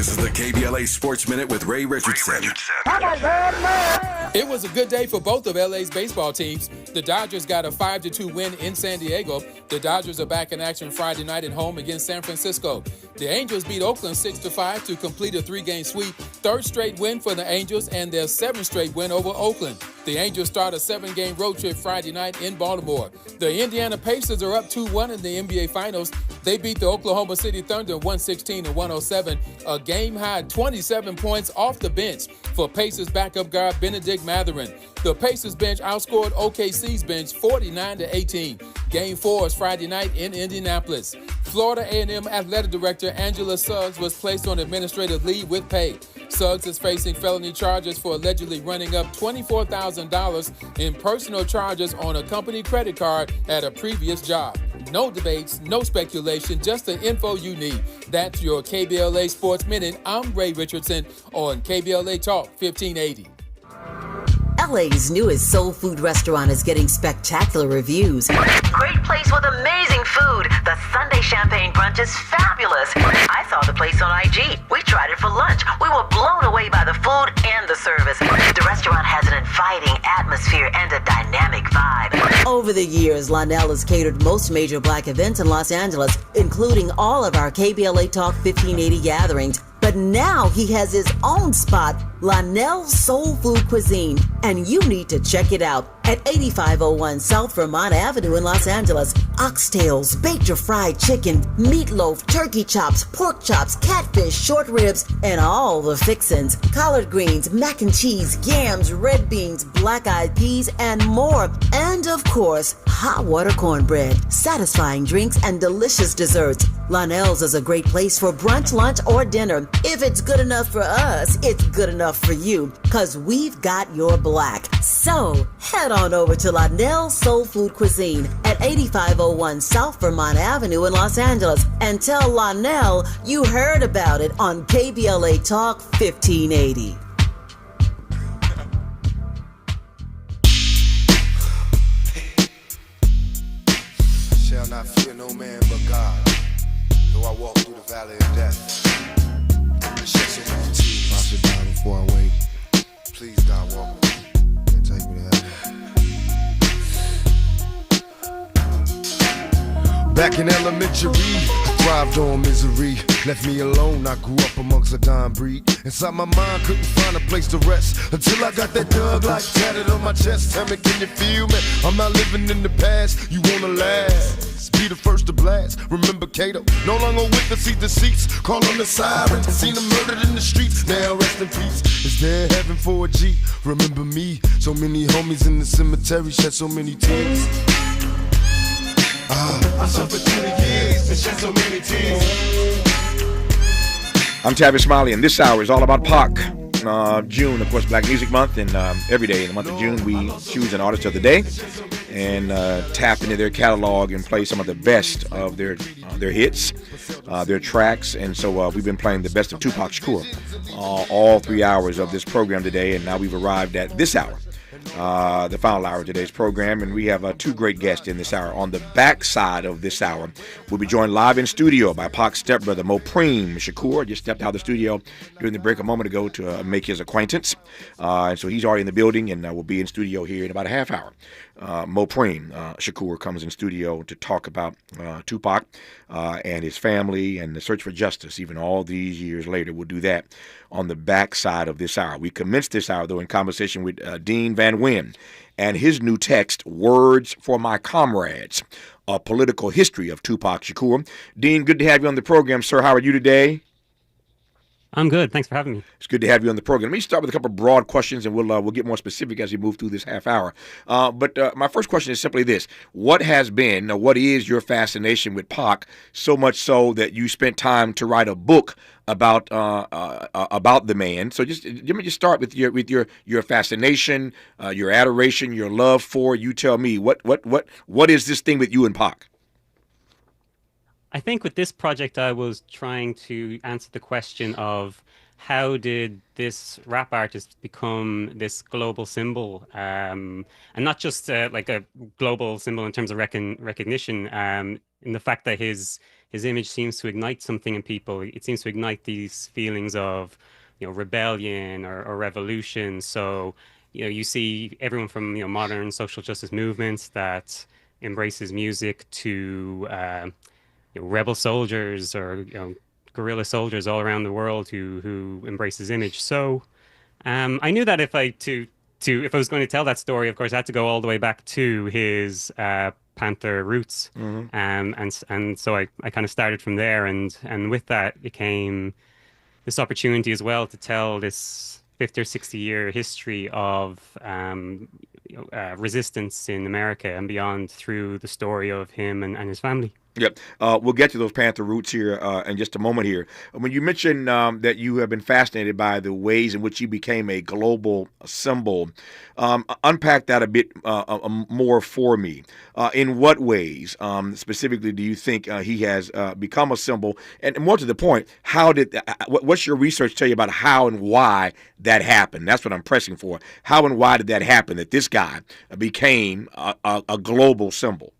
This is the KBLA Sports Minute with Ray Richardson. It was a good day for both of LA's baseball teams. The Dodgers got a 5-2 win in San Diego. The Dodgers are back in action Friday night at home against San Francisco. The Angels beat Oakland 6-5 to complete a 3-game sweep. Third straight win for the Angels and their 7th straight win over Oakland. The Angels start a 7-game road trip Friday night in Baltimore. The Indiana Pacers are up 2-1 in the NBA Finals. They beat the Oklahoma City Thunder 116-107. A game-high 27 points off the bench for Pacers backup guard Benedict Mathurin. The Pacers bench outscored OKC's bench 49-18. Game 4 is Friday night in Indianapolis. Florida A&M Athletic Director Angela Suggs was placed on administrative leave with pay. Suggs is facing felony charges for allegedly running up $24,000 in personal charges on a company credit card at a previous job. No debates, no speculation, just the info you need. That's your KBLA Sports Minute. I'm Ray Richardson on KBLA Talk 1580. LA's newest soul food restaurant is getting spectacular reviews. Great place with amazing food. The Sunday champagne brunch is fabulous. I saw the place on IG. We tried it for lunch. We were blown away by the food and the service. The restaurant has an inviting atmosphere and a dynamic vibe. Over the years, Lionel has catered most major black events in Los Angeles, including all of our KBLA Talk 1580 gatherings. But now he has his own spot, Lionel's Soul Food Cuisine, and you need to check it out at 8501 South Vermont Avenue in Los Angeles. Oxtails, baked or fried chicken, meatloaf, turkey chops, pork chops, catfish, short ribs, and all the fixins. Collard greens, mac and cheese, yams, red beans, black-eyed peas, and more. And of course, hot water cornbread, satisfying drinks, and delicious desserts. Lionel's is a great place for brunch, lunch, or dinner. If it's good enough for us, it's good enough for you, because we've got your black. So, head on over to Lionel's Soul Food Cuisine at 8501 South Vermont Avenue in Los Angeles and tell Lionel you heard about it on KBLA Talk 1580. Shall not fear no man but God, though I walk through the valley of death. Shed so many tears. I should die before I wake. Please, God, walk with me and take me to heaven. Back in elementary, I thrived on misery. Left me alone, I grew up amongst a dying breed. Inside my mind, couldn't find a place to rest until I got that Doug like tatted on my chest. Tell me, can you feel me? I'm not living in the past. You wanna last? Be the first to blast. Remember Cato, no longer with the seat deceits. Call on the siren, seen him murdered in the streets. Now rest in peace. Is there heaven for a G? Remember me, so many homies in the cemetery shed so many tears. I suffered through the years and shed so many tears. I'm Tavis, Smiley, and this hour is all about Pac. June, of course, Black Music Month, and every day in the month of June we choose an artist of the day and tap into their catalog and play some of the best of their hits, their tracks. And so we've been playing the best of Tupac Shakur all 3 hours of this program today, and now we've arrived at this hour, the final hour of today's program, and we have two great guests in this hour. On the back side of this hour, we'll be joined live in studio by Pac's stepbrother, Mopreme Shakur. Just stepped out of the studio during the break a moment ago to make his acquaintance, and so he's already in the building and will be in studio here in about a half hour. Mopreme Shakur comes in studio to talk about Tupac and his family and the search for justice, even all these years later. We'll do that on the back side of this hour. We commenced this hour, though, in conversation with Dean Van Nguyen and his new text, Words for My Comrades, a political history of Tupac Shakur. Dean, good to have you on the program, sir. How are you today? I'm good. Thanks for having me. It's good to have you on the program. Let me start with a couple of broad questions, and we'll get more specific as we move through this half hour. But my first question is simply this. What is your fascination with Pac, so much so that you spent time to write a book about the man? So let me just start with your fascination, your adoration, your love for. You tell me, what is this thing with you and Pac? I think with this project, I was trying to answer the question of how did this rap artist become this global symbol, and not just like a global symbol in terms of recognition, in the fact that his his image seems to ignite something in people. It seems to ignite these feelings of, rebellion or revolution. So, you see everyone from, modern social justice movements that embraces music to rebel soldiers or guerrilla soldiers all around the world who embrace his image. So I knew that if I was going to tell that story, of course, I had to go all the way back to his Panther roots, and so I kind of started from there, and with that it came this opportunity as well to tell this 50 or 60-year history of resistance in America and beyond through the story of him and his family. Yep. We'll get to those Panther roots here in just a moment here. When you mentioned that you have been fascinated by the ways in which he became a global symbol, unpack that a bit more for me. In what ways specifically do you think he has become a symbol? And more to the point, what's your research tell you about how and why that happened? That's what I'm pressing for. How and why did that happen, that this guy became a global symbol?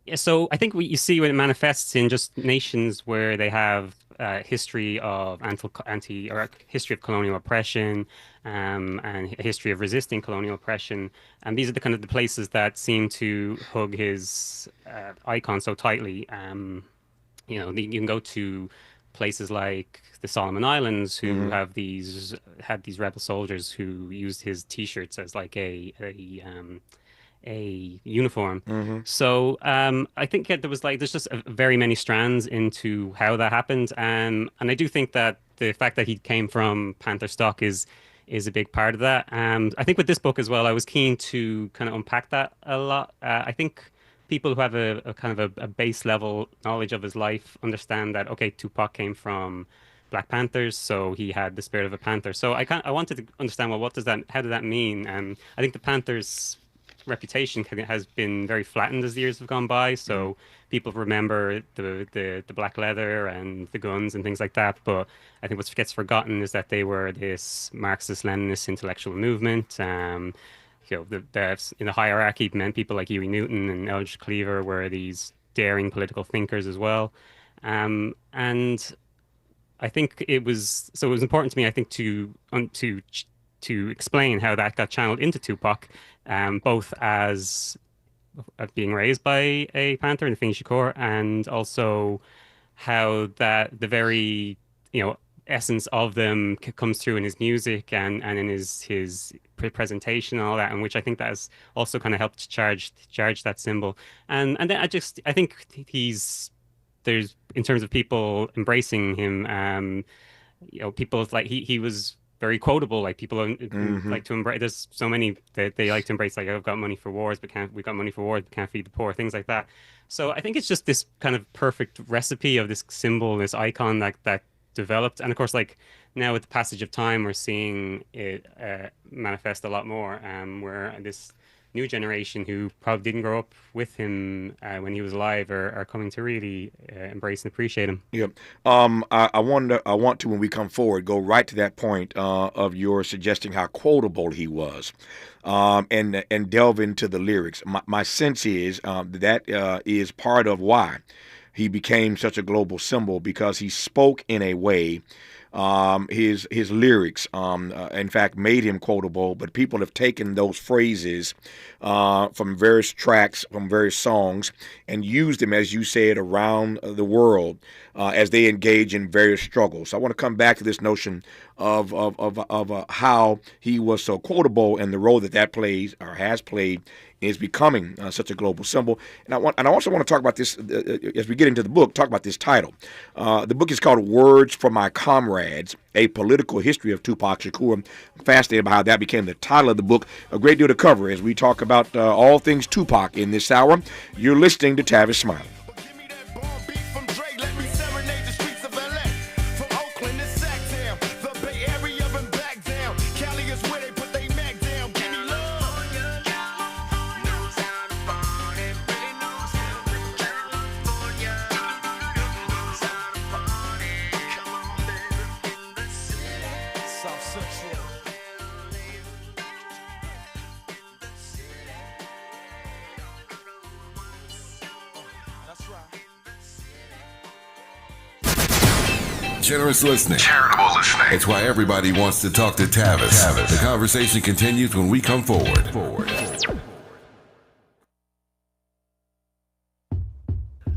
Yeah, so I think what you see when it manifests in just nations where they have history of history of colonial oppression, and a history of resisting colonial oppression, and these are the kind of the places that seem to hug his icon so tightly. You can go to places like the Solomon Islands, who had these rebel soldiers who used his T-shirts as like a uniform. So I think there's just very many strands into how that happened, and I do think that the fact that he came from Panther stock is a big part of that. I think with this book as well, I was keen to kind of unpack that a lot. I think people who have a kind of a base level knowledge of his life understand that, okay, Tupac came from Black Panthers, so he had the spirit of a panther. So I wanted to understand, well, how does that mean? I think the Panthers reputation has been very flattened as the years have gone by. So people remember the black leather and the guns and things like that. But I think what gets forgotten is that they were this Marxist-Leninist intellectual movement. In the hierarchy, meant people like Huey Newton and Eldridge Cleaver were these daring political thinkers as well. And I think it was important to me, I think, to explain how that got channeled into Tupac, both as being raised by a Panther in Nguyen Shakur, and also how that the very essence of them comes through in his music and in his presentation and all that, and which I think that has also kind of helped charge that symbol. And then I think there's, in terms of people embracing him, people like he was very quotable. Like people like to embrace. There's so many that they like to embrace. Like, I've got money for wars, but we've got money for wars, but can't feed the poor. Things like that. So I think it's just this kind of perfect recipe of this symbol, this icon that developed. And of course, like now with the passage of time, we're seeing it manifest a lot more. Where this new generation who probably didn't grow up with him when he was alive are coming to really embrace and appreciate him. Yeah. I want to, when we come forward, go right to that point of your suggesting how quotable he was, and delve into the lyrics. My sense is that is part of why he became such a global symbol, because he spoke in a way. His lyrics, in fact, made him quotable, but people have taken those phrases from various tracks, from various songs, and used them, as you said, around the world as they engage in various struggles. So I want to come back to this notion of how he was so quotable and the role that plays or has played is becoming such a global symbol. And I also want to talk about this as we get into the book. Talk about this title. The book is called "Words from My Comrades: A Political History of Tupac Shakur." I'm fascinated by how that became the title of the book. A great deal to cover as we talk about all things Tupac in this hour. You're listening to Tavis Smiley. Generous listening. Charitable listening. It's why everybody wants to talk to Tavis. The conversation continues when we come forward.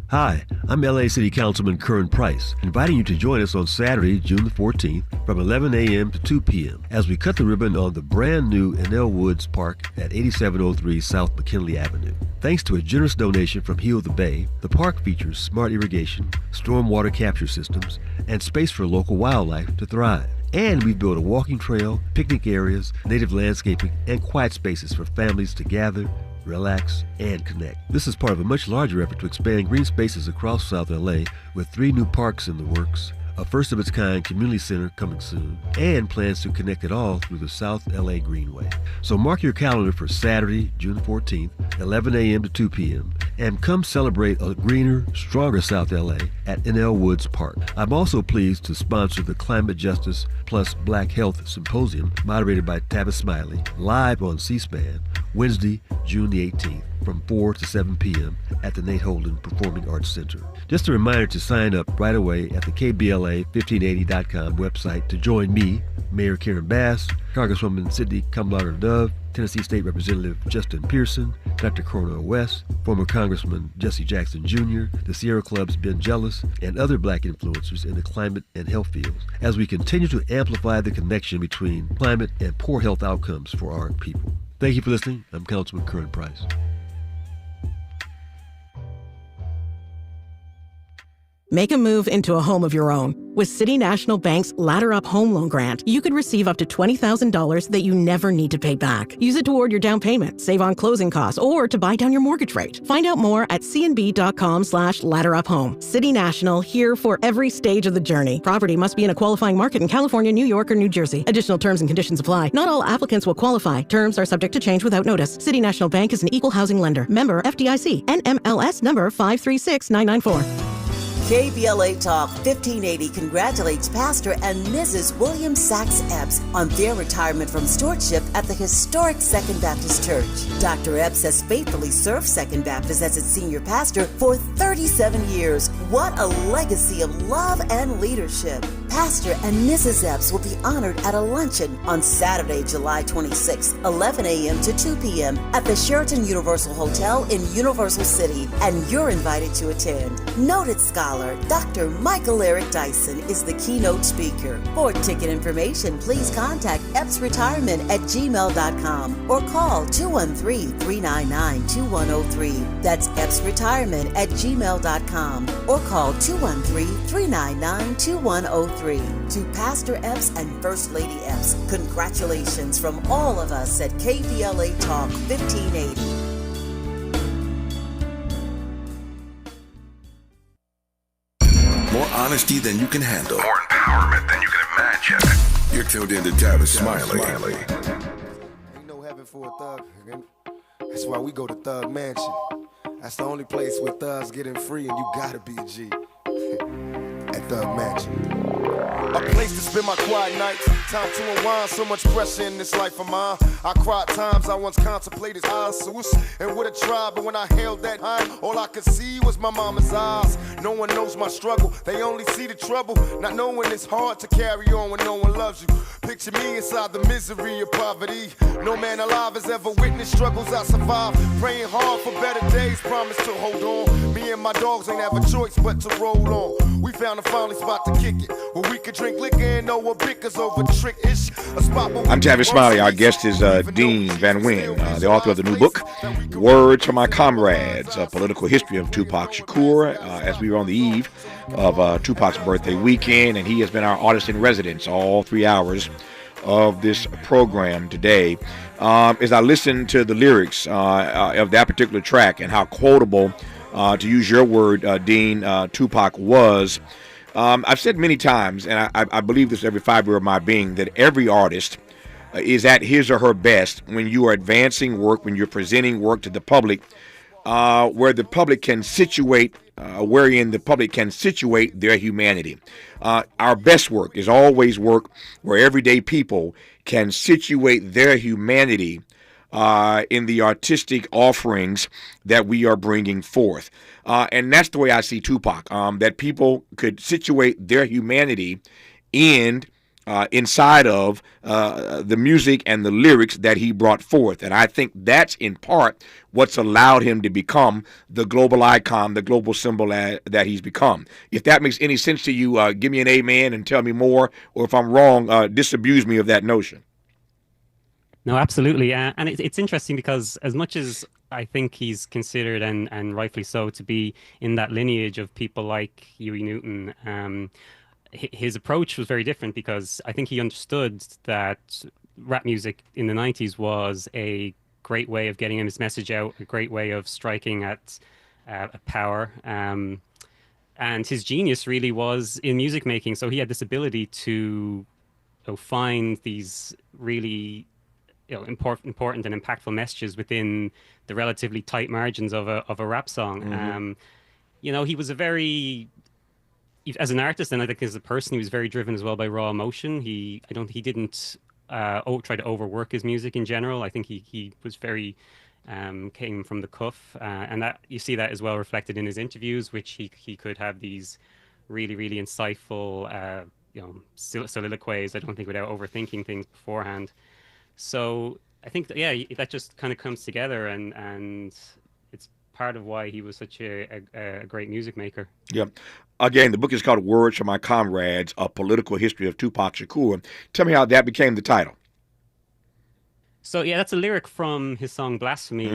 Hi, I'm LA City Councilman Curran Price, inviting you to join us on Saturday, June the 14th from 11 a.m. to 2 p.m. as we cut the ribbon on the brand new Enel Woods Park at 8703 South McKinley Avenue. Thanks to a generous donation from Heal the Bay, the park features smart irrigation, stormwater capture systems, and space for local wildlife to thrive. And we've built a walking trail, picnic areas, native landscaping, and quiet spaces for families to gather, relax, and connect. This is part of a much larger effort to expand green spaces across South LA with 3 new parks in the works, a first-of-its-kind community center coming soon, and plans to connect it all through the South LA Greenway. So mark your calendar for Saturday, June 14th, 11 a.m. to 2 p.m., and come celebrate a greener, stronger South LA at Enel Woods Park. I'm also pleased to sponsor the Climate Justice plus Black Health Symposium, moderated by Tavis Smiley, live on C-SPAN, Wednesday, June the 18th, from 4 to 7 p.m. at the Nate Holden Performing Arts Center. Just a reminder to sign up right away at the KBLA1580.com website to join me, Mayor Karen Bass, Congresswoman Sidney Kamlager Dove, Tennessee State Representative Justin Pearson, Dr. Cornel West, former Congressman Jesse Jackson Jr., the Sierra Club's Ben Jealous, and other black influencers in the climate and health fields as we continue to amplify the connection between climate and poor health outcomes for our people. Thank you for listening. I'm Councilman Curran Price. Make a move into a home of your own. With City National Bank's Ladder Up Home Loan Grant, you could receive up to $20,000 that you never need to pay back. Use it toward your down payment, save on closing costs, or to buy down your mortgage rate. Find out more at cnb.com/ladderuphome. City National, here for every stage of the journey. Property must be in a qualifying market in California, New York, or New Jersey. Additional terms and conditions apply. Not all applicants will qualify. Terms are subject to change without notice. City National Bank is an equal housing lender. Member FDIC. NMLS number 536994. KBLA Talk 1580 congratulates Pastor and Mrs. William Sachs Epps on their retirement from stewardship at the historic Second Baptist Church. Dr. Epps has faithfully served Second Baptist as its senior pastor for 37 years. What a legacy of love and leadership. Pastor and Mrs. Epps will be honored at a luncheon on Saturday, July 26th, 11 a.m. to 2 p.m. at the Sheraton Universal Hotel in Universal City, and you're invited to attend. Noted scholar Dr. Michael Eric Dyson is the keynote speaker. For ticket information, please contact epsretirement@gmail.com or call 213-399-2103. That's epsretirement@gmail.com or call 213-399-2103. To Pastor Epps and First Lady Epps, congratulations from all of us at KBLA Talk 1580. More honesty than you can handle. More empowerment than you can imagine. You're tuned in to Tavis Smiley. Ain't no heaven for a thug. That's why we go to Thug Mansion. That's the only place where thugs getting free, and you gotta be a G. At Thug Mansion. A place to spend my quiet nights. Time to unwind, so much pressure in this life of mine. I cried times I once contemplated suicide and would have tried, but when I held that high, all I could see was my mama's eyes. No one knows my struggle, they only see the trouble. Not knowing it's hard to carry on when no one loves you. Picture me inside the misery of poverty. No man alive has ever witnessed struggles I survived. Praying hard for better days, promise to hold on. Me and my dogs ain't have a choice but to roll on. We found a finally spot to kick it, where we could drink liquor and know what bickers over trick-ish. I'm Tavis Smiley. Our guest is Dean Van Nguyen, the author of the new book, Words from My Comrades, a political history of Tupac Shakur, as we were on the eve of Tupac's birthday weekend, and he has been our artist in residence all 3 hours of this program today. As I listened to the lyrics of that particular track and how quotable, to use your word, Dean, Tupac was, I've said many times, and I believe this every fiber of my being, that every artist is at his or her best when you are advancing work, when you're presenting work to the public, where the public can situate, wherein the public can situate their humanity. Our best work is always work where everyday people can situate their humanity in the artistic offerings that we are bringing forth. And that's the way I see Tupac, that people could situate their humanity inside of the music and the lyrics that he brought forth. And I think that's in part what's allowed him to become the global icon, the global symbol that he's become. If that makes any sense to you, give me an amen and tell me more. Or if I'm wrong, disabuse me of that notion. No, absolutely. And it's interesting because as much as I think he's considered, and rightfully so, to be in that lineage of people like Huey Newton, his approach was very different because I think he understood that rap music in the 90s was a great way of getting his message out, a great way of striking at power. And his genius really was in music making. So he had this ability to find these really important and impactful messages within the relatively tight margins of a rap song. Mm-hmm. He was as an artist, and I think as a person, he was very driven as well by raw emotion. He didn't try to overwork his music in general. I think he was very came from the cuff, and that you see that as well reflected in his interviews, which he could have these really, really insightful soliloquies. I don't think without overthinking things beforehand. So I think that just kind of comes together, and it's part of why he was such a great music maker. Yeah. Again, the book is called Words from My Comrades, A Political History of Tupac Shakur. Tell me how that became the title. So, that's a lyric from his song Blasphemy,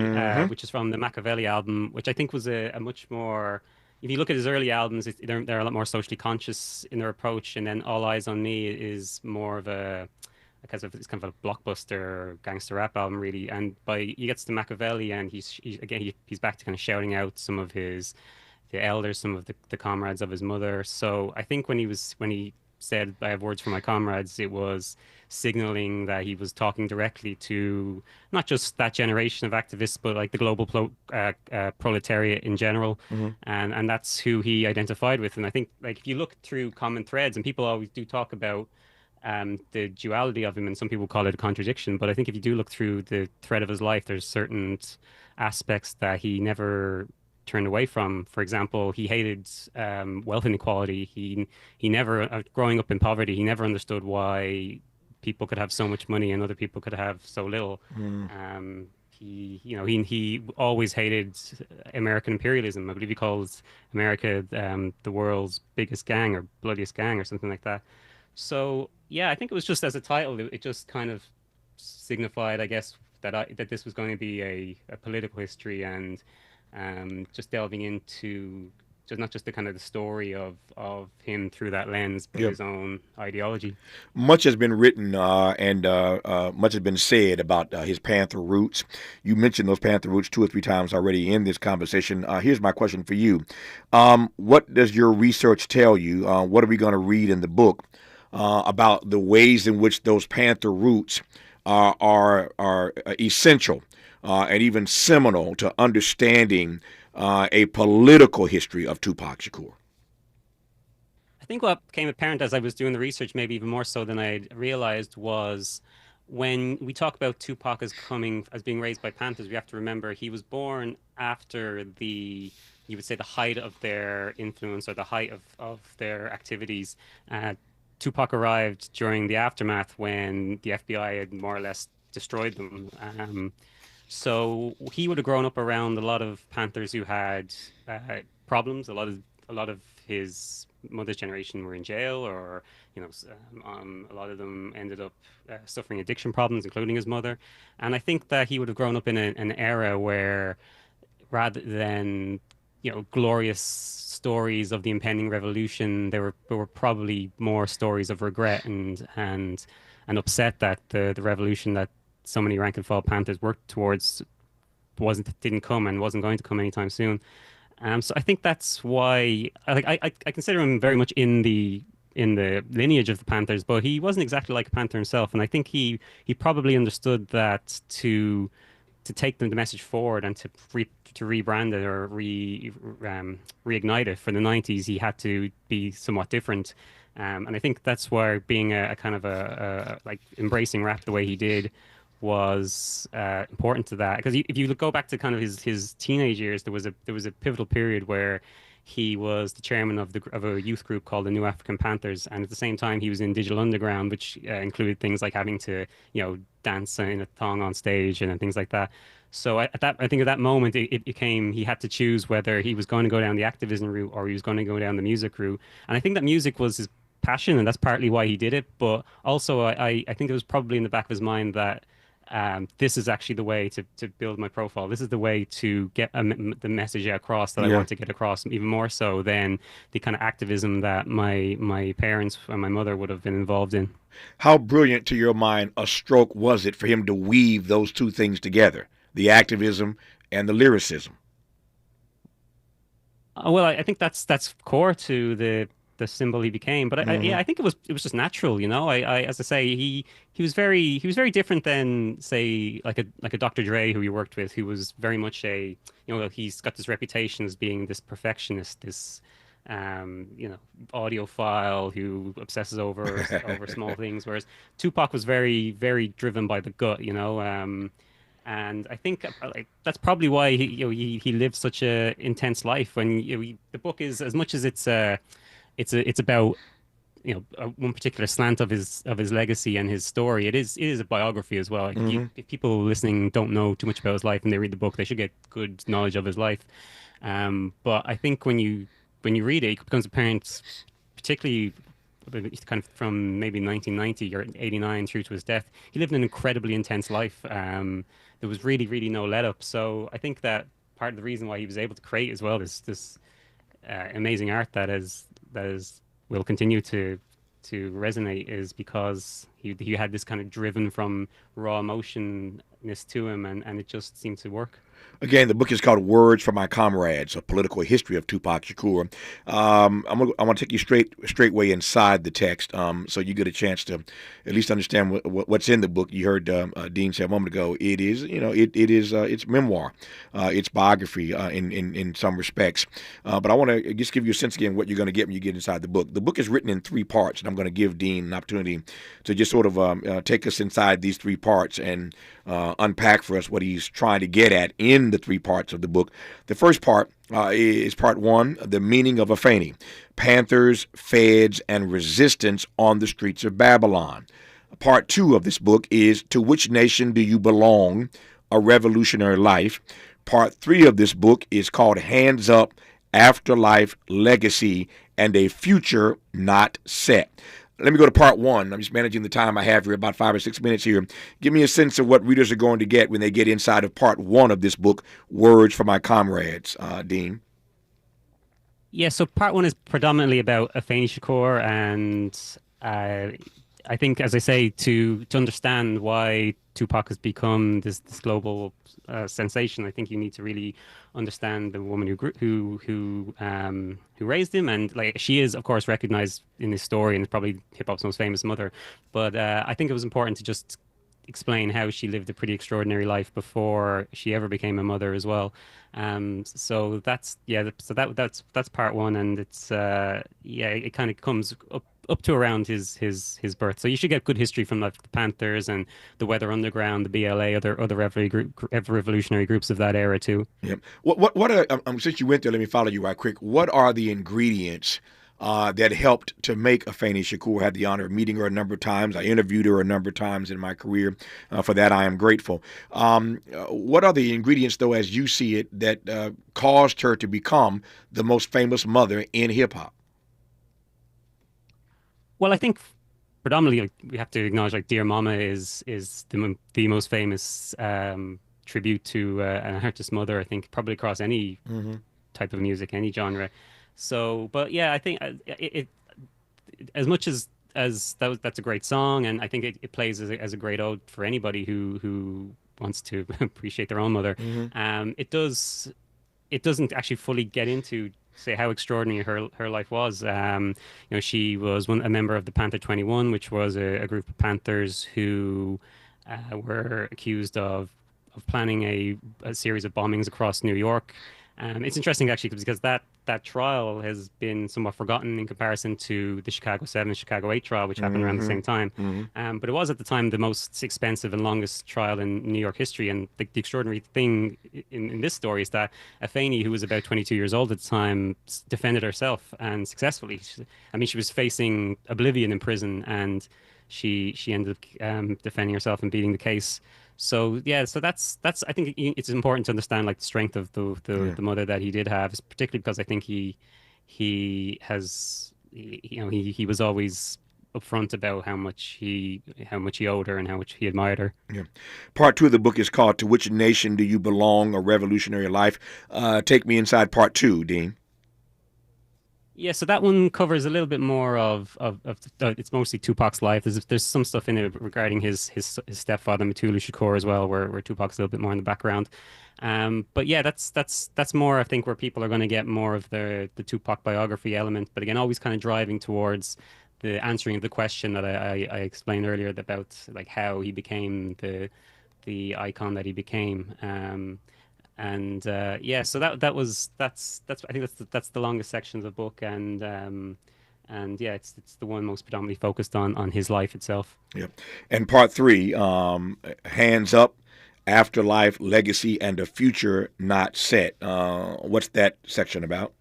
which is from the Machiavelli album, which I think was a much more... If you look at his early albums, they're a lot more socially conscious in their approach, and then All Eyes on Me is more of it's kind of a blockbuster gangster rap album, really. And he gets to Machiavelli, and he's back to kind of shouting out some of the elders, some of the comrades of his mother. So I think when he said, "I have words for my comrades," it was signaling that he was talking directly to not just that generation of activists, but like the global proletariat in general. Mm-hmm. And that's who he identified with. And I think, like, if you look through common threads, and people always do talk about the duality of him, and some people call it a contradiction, but I think if you do look through the thread of his life, there's certain aspects that he never turned away from. For example, he hated wealth inequality. He never, growing up in poverty, he never understood why people could have so much money and other people could have so little. He always hated American imperialism. I believe he calls America the world's biggest gang or bloodiest gang or something like that. So I think it was just as a title, it just kind of signified, I guess, that this was going to be a political history, and just delving into not just the kind of the story of him through that lens, but his own ideology. Much has been written and much has been said about his Panther roots. You mentioned those Panther roots 2 or 3 times already in this conversation. Here's my question for you. What does your research tell you? What are we going to read in the book about the ways in which those Panther roots are essential and even seminal to understanding a political history of Tupac Shakur? I think what became apparent as I was doing the research, maybe even more so than I realized, was when we talk about Tupac as being raised by Panthers, we have to remember he was born after you would say the height of their influence or the height of their activities. Tupac arrived during the aftermath when the FBI had more or less destroyed them. So he would have grown up around a lot of Panthers who had problems. A lot of his mother's generation were in jail, or a lot of them ended up suffering addiction problems, including his mother. And I think that he would have grown up in an era where, rather than glorious stories of the impending revolution, there were probably more stories of regret and upset that the revolution that so many rank and file Panthers worked towards didn't come and wasn't going to come anytime soon. So I think that's why I consider him very much in the lineage of the Panthers, but he wasn't exactly like a Panther himself. And I think he probably understood that to take the message forward and to rebrand it or reignite it for the 90s, he had to be somewhat different. And I think that's why being a kind of like embracing rap the way he did was important to that. Because if you go back to kind of his teenage years, there was a pivotal period where he was the chairman of a youth group called the New African Panthers, and at the same time he was in Digital Underground, which included things like having to dance in a thong on stage and things like that. So I think at that moment it became he had to choose whether he was going to go down the activism route or he was going to go down the music route. And I think that music was his passion, and that's partly why he did it. But also I think it was probably in the back of his mind that this is actually the way to build my profile. This is the way to get the message across that I want to get across, even more so than the kind of activism that my parents and my mother would have been involved in. How brilliant, to your mind, a stroke was it for him to weave those two things together, the activism and the lyricism? Well, I think that's core to the symbol he became. But I think it was just natural, I as I say, he was very different than, say, like a Dr. Dre who he worked with, who was very much he's got this reputation as being this perfectionist, this audiophile who obsesses over small things, whereas Tupac was very, very driven by the gut, and I think that's probably why he lived such a intense life. When the book is, as much as it's about one particular slant of his legacy and his story, it is a biography as well. If people listening don't know too much about his life and they read the book, they should get good knowledge of his life. But I think when you read it becomes apparent, particularly kind of from maybe 1990 or 89 through to his death, he lived an incredibly intense life. There was really, really no let up. So I think that part of the reason why he was able to create as well this amazing art that will continue to resonate is because he had this kind of driven from raw emotionness to him, and it just seemed to work. Again, the book is called Words for My Comrades, A Political History of Tupac Shakur. I'm gonna take you straightway inside the text, so you get a chance to at least understand what's in the book. You heard Dean say a moment ago, it is, it's memoir, it's biography in some respects. But I want to just give you a sense again what you're going to get when you get inside the book. The book is written in 3 parts, and I'm going to give Dean an opportunity to just sort of take us inside these 3 parts and unpack for us what he's trying to get at in the 3 parts of the book. The first part is part 1, The Meaning of Afeni, Panthers, Feds, and Resistance on the Streets of Babylon. Part 2 of this book is To Which Nation Do You Belong? A Revolutionary Life. Part 3 of this book is called Hands Up, Afterlife, Legacy, and a Future Not Set. Let me go to part 1. I'm just managing the time I have here, about 5 or 6 minutes here. Give me a sense of what readers are going to get when they get inside of part 1 of this book, Words for My Comrades, Dean. Yeah, so part 1 is predominantly about Afeni Shakur, and I think, as I say, to understand why Tupac has become this global sensation, I think you need to really understand the woman who raised him, and like she is, of course, recognized in this story and is probably hip hop's most famous mother. But I think it was important to just explain how she lived a pretty extraordinary life before she ever became a mother as well. So that's part 1, and it's it kind of comes up to around his birth. So you should get good history from the Panthers and the Weather Underground, the BLA, other revolutionary groups of that era too. Yep. What are since you went there, let me follow you right quick. What are the ingredients that helped to make Afeni Shakur? I had the honor of meeting her a number of times. I interviewed her a number of times in my career. For that, I am grateful. What are the ingredients, though, as you see it, that caused her to become the most famous mother in hip hop? Well, I think predominantly we have to acknowledge, like, Dear Mama is the most famous tribute to an artist's mother, I think, probably across any type of music, any genre. So, but yeah, I think it as much as that's a great song, and I think it plays as a great ode for anybody who wants to appreciate their own mother. It doesn't actually fully get into, say, how extraordinary her life was. She was a member of the Panther 21, which was a group of Panthers who were accused of planning a series of bombings across New York. It's interesting, actually, because that that trial has been somewhat forgotten in comparison to the Chicago 7, Chicago 8 trial, which happened around the same time. But it was at the time the most expensive and longest trial in New York history. And the extraordinary thing in this story is that Afeni, who was about 22 years old at the time, defended herself and successfully. I mean, she was facing oblivion in prison, and she ended up defending herself and beating the case. So yeah, so that's I think it's important to understand like the strength of the mother that he did have, particularly because I think he was always upfront about how much he owed her and how much he admired her. Yeah. Part 2 of the book is called "To Which Nation Do You Belong? A Revolutionary Life." Take me inside part 2, Dean. Yeah, so that one covers a little bit more of it's mostly Tupac's life. There's some stuff in it regarding his stepfather Mutulu Shakur as well, where Tupac's a little bit more in the background. But yeah, that's more I think where people are going to get more of the Tupac biography element. But again, always kind of driving towards the answering of the question that I explained earlier about like how he became the icon that he became. So that's I think that's the longest section of the book, and yeah, it's the one most predominantly focused on his life itself. Yeah, and part 3, hands up, afterlife, legacy, and a future not set. What's that section about?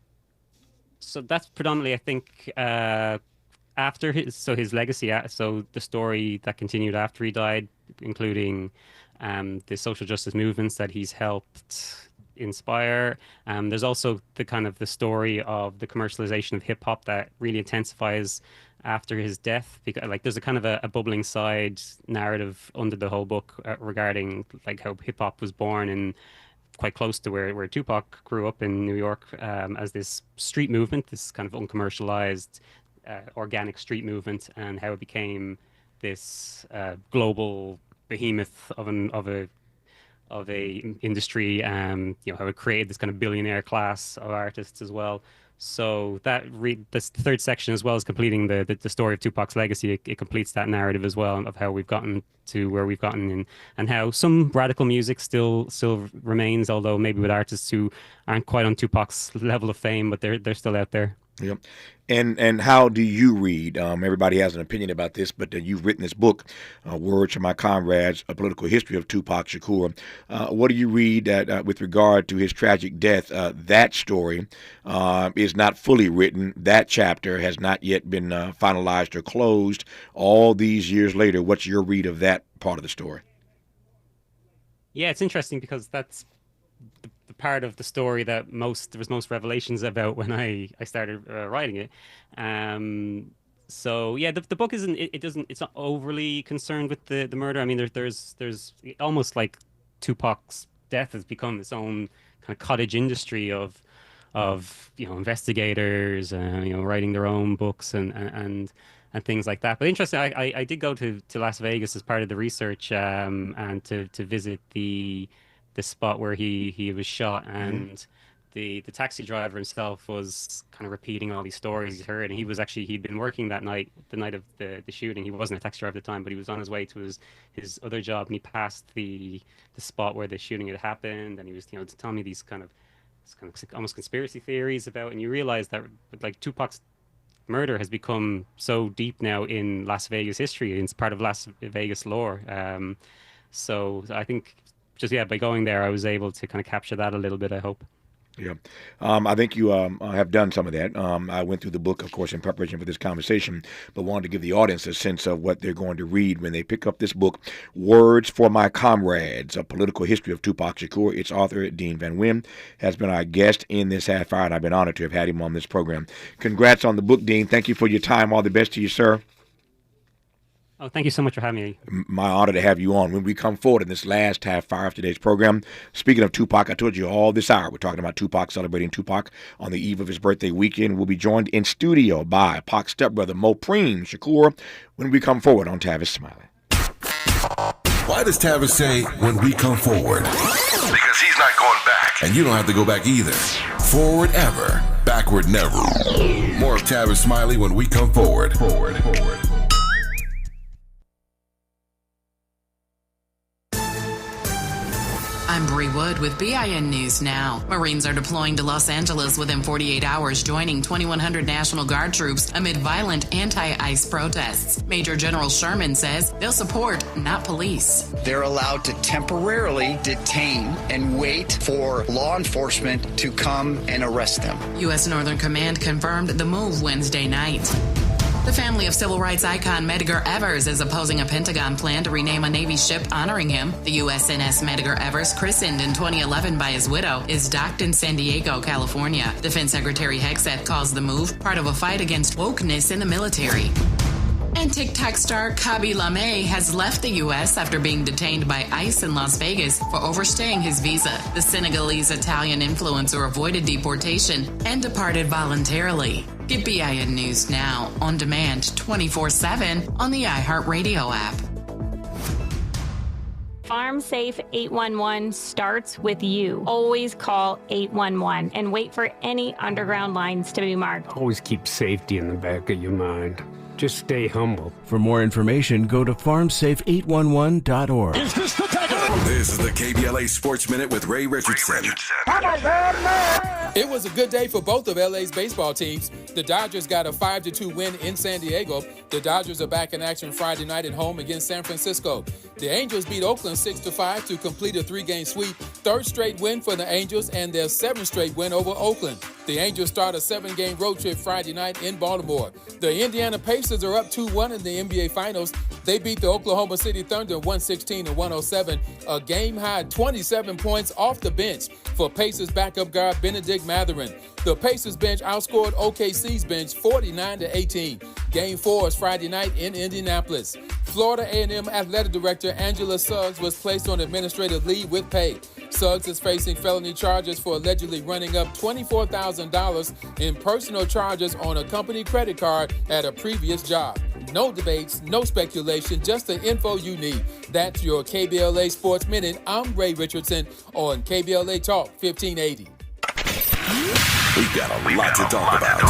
So that's predominantly, I think, after his legacy. So the story that continued after he died, including the social justice movements that he's helped inspire. There's also the story of the commercialization of hip hop that really intensifies after his death. Because like there's a kind of a bubbling side narrative under the whole book regarding like how hip hop was born and quite close to where Tupac grew up in New York as this street movement, this kind of uncommercialized organic street movement, and how it became this global behemoth of a industry, how it created this kind of billionaire class of artists as well. So this third section, as well as completing the story of Tupac's legacy, it completes that narrative as well of how we've gotten to where we've gotten, and how some radical music still remains, although maybe with artists who aren't quite on Tupac's level of fame, but they're still out there. Yeah. And how do you read? Everybody has an opinion about this, but you've written this book, Words from My Comrades, A Political History of Tupac Shakur. What do you read with regard to his tragic death? That story is not fully written. That chapter has not yet been finalized or closed. All these years later, what's your read of that part of the story? Yeah, it's interesting because that's the part of the story that there was most revelations about when I started writing it. So yeah, the book it's not overly concerned with the murder. I mean, there's almost like Tupac's death has become its own kind of cottage industry of investigators, writing their own books and things like that. But interesting, I did go to Las Vegas as part of the research, and to visit the spot where he was shot, and the taxi driver himself was kind of repeating all these stories he heard, and he'd been working that night, the night of the shooting. He wasn't a taxi driver at the time, but he was on his way to his other job, and he passed the spot where the shooting had happened, and he was telling me these kind of almost conspiracy theories about, and you realize that like Tupac's murder has become so deep now in Las Vegas history, it's part of Las Vegas lore. So I think by going there, I was able to kind of capture that a little bit, I hope. Yeah. I think you have done some of that. I went through the book, of course, in preparation for this conversation, but wanted to give the audience a sense of what they're going to read when they pick up this book, Words for My Comrades, A Political History of Tupac Shakur. Its author, Dean Van Nguyen, has been our guest in this half hour, and I've been honored to have had him on this program. Congrats on the book, Dean. Thank you for your time. All the best to you, sir. Oh, thank you so much for having me. My honor to have you on. When we come forward in this last half hour of today's program, speaking of Tupac, I told you all this hour, we're talking about Tupac, celebrating Tupac on the eve of his birthday weekend. We'll be joined in studio by Pac's stepbrother, Mopreme Shakur, when we come forward on Tavis Smiley. Why does Tavis say, when we come forward? Because he's not going back. And you don't have to go back either. Forward ever, backward never. More of Tavis Smiley when we come forward. Forward. I'm Bree Wood with BIN News Now. Marines are deploying to Los Angeles within 48 hours, joining 2,100 National Guard troops amid violent anti-ICE protests. Major General Sherman says they'll support, not police. They're allowed to temporarily detain and wait for law enforcement to come and arrest them. U.S. Northern Command confirmed the move Wednesday night. The family of civil rights icon Medgar Evers is opposing a Pentagon plan to rename a Navy ship honoring him. The USNS Medgar Evers, christened in 2011 by his widow, is docked in San Diego, California. Defense Secretary Hegseth calls the move part of a fight against wokeness in the military. And TikTok star KBLA has left the U.S. after being detained by ICE in Las Vegas for overstaying his visa. The Senegalese-Italian influencer avoided deportation and departed voluntarily. Get BIN News Now, on demand 24/7 on the iHeartRadio app. Farm Safe 811 starts with you. Always call 811 and wait for any underground lines to be marked. Always keep safety in the back of your mind. Just stay humble. For more information, go to farmsafe811.org. Is this the This is the KBLA Sports Minute with Ray Richardson. It was a good day for both of LA's baseball teams. The Dodgers got a 5-2 win in San Diego. The Dodgers are back in action Friday night at home against San Francisco. The Angels beat Oakland 6-5 to complete a 3-game sweep. Third straight win for the Angels and their 7th straight win over Oakland. The Angels start a 7-game road trip Friday night in Baltimore. The Indiana Pacers are up 2-1 in the NBA Finals. They beat the Oklahoma City Thunder 116-107. A game-high 27 points off the bench for Pacers backup guard Benedict Mathurin. The Pacers bench outscored OKC's bench 49-18. Game 4 is Friday night in Indianapolis. Florida A&M Athletic Director Angela Suggs was placed on administrative leave with pay. Suggs is facing felony charges for allegedly running up $24,000 in personal charges on a company credit card at a previous job. No debates, no speculation, just the info you need. That's your KBLA Sports Minute. I'm Ray Richardson on KBLA Talk 1580. We've got a lot to talk about.